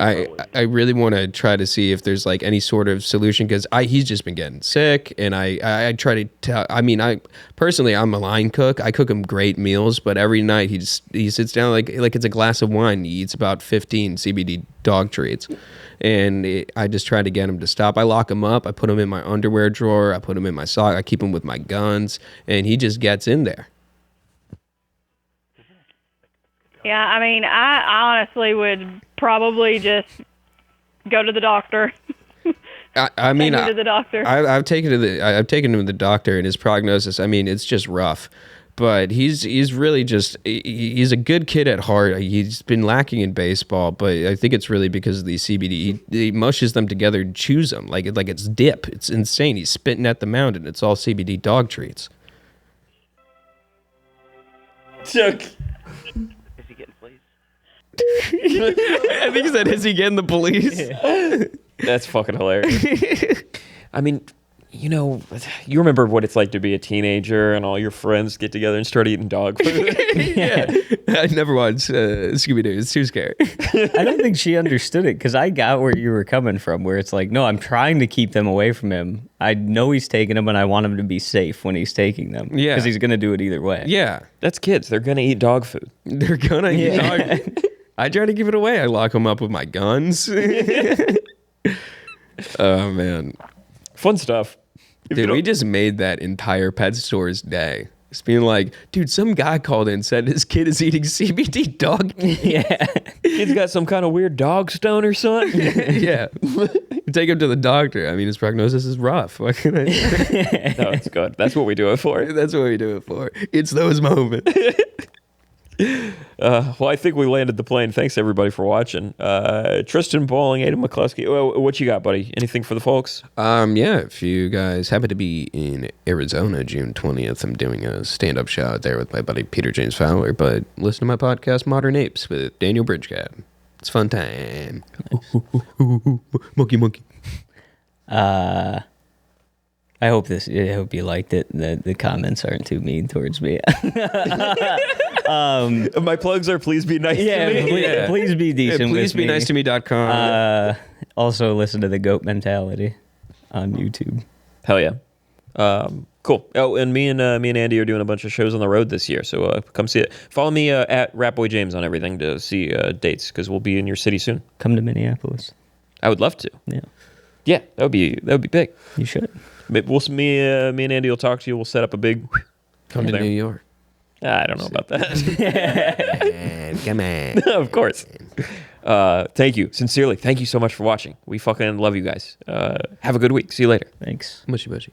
I really want to try to see if there's like any sort of solution, because he's just been getting sick, and I try to tell. I mean, personally, I'm a line cook. I cook him great meals, but every night he sits down like it's a glass of wine. He eats about 15 CBD dog treats. And I just try to get him to stop. I lock him up. I put him in my underwear drawer. I put him in my sock. I keep him with my guns, and he just gets in there. Yeah, I mean, I honestly would probably just go to the doctor. I mean, Take him to the doctor. I've taken him to the doctor, and his prognosis, I mean, it's just rough. But he's really just, he's a good kid at heart. He's been lacking in baseball, but I think it's really because of the CBD. He mushes them together and chews them like it's dip. It's insane. He's spitting at the mound, and it's all CBD dog treats. Chuck. Is he getting police? I think he said, is he getting the police? That's fucking hilarious. I mean, you remember what it's like to be a teenager and all your friends get together and start eating dog food. Yeah. I never watched Scooby-Doo. It's too scary. I don't think she understood it, because I got where you were coming from, where it's like, no, I'm trying to keep them away from him. I know he's taking them, and I want him to be safe when he's taking them. Yeah. Because he's going to do it either way. Yeah. That's kids. They're going to eat dog food. They're going to eat dog. I try to give it away. I lock them up with my guns. Oh, man. Fun stuff. Dude, we just made that entire pet store's day. It's being like, dude, some guy called in, said his kid is eating CBD dog. Yeah. Kid's got some kind of weird dog stone or something. Yeah. Take him to the doctor. I mean, his prognosis is rough. What can I say? No, it's good. That's what we do it for. That's what we do it for. It's those moments. Well, I think we landed the plane. Thanks, everybody, for watching. Tristan Bowling, Aidan McCluskey. What you got, buddy? Anything for the folks? Yeah, if you guys happen to be in Arizona, June 20th, I'm doing a stand-up show out there with my buddy Peter James Fowler, but listen to my podcast, Modern Apes, with Daniel Bridgecat. It's fun time. Monkey. I hope you liked it. The comments aren't too mean towards me. My plugs are please be nice to me. Please be decent. Please be nice to me.com. Also listen to the Goat Mentality on YouTube. Hell yeah. Cool. Oh, and me and Andy are doing a bunch of shows on the road this year, so come see it. Follow me at Ratboy James on everything to see dates, because we'll be in your city soon. Come to Minneapolis. I would love to. Yeah, that would be big. You should. Me and Andy will talk to you. We'll set up a big. Come to New York. I don't know about that. Come on. Of course. Thank you. Sincerely. Thank you so much for watching. We fucking love you guys. Have a good week. See you later. Thanks. Mushy.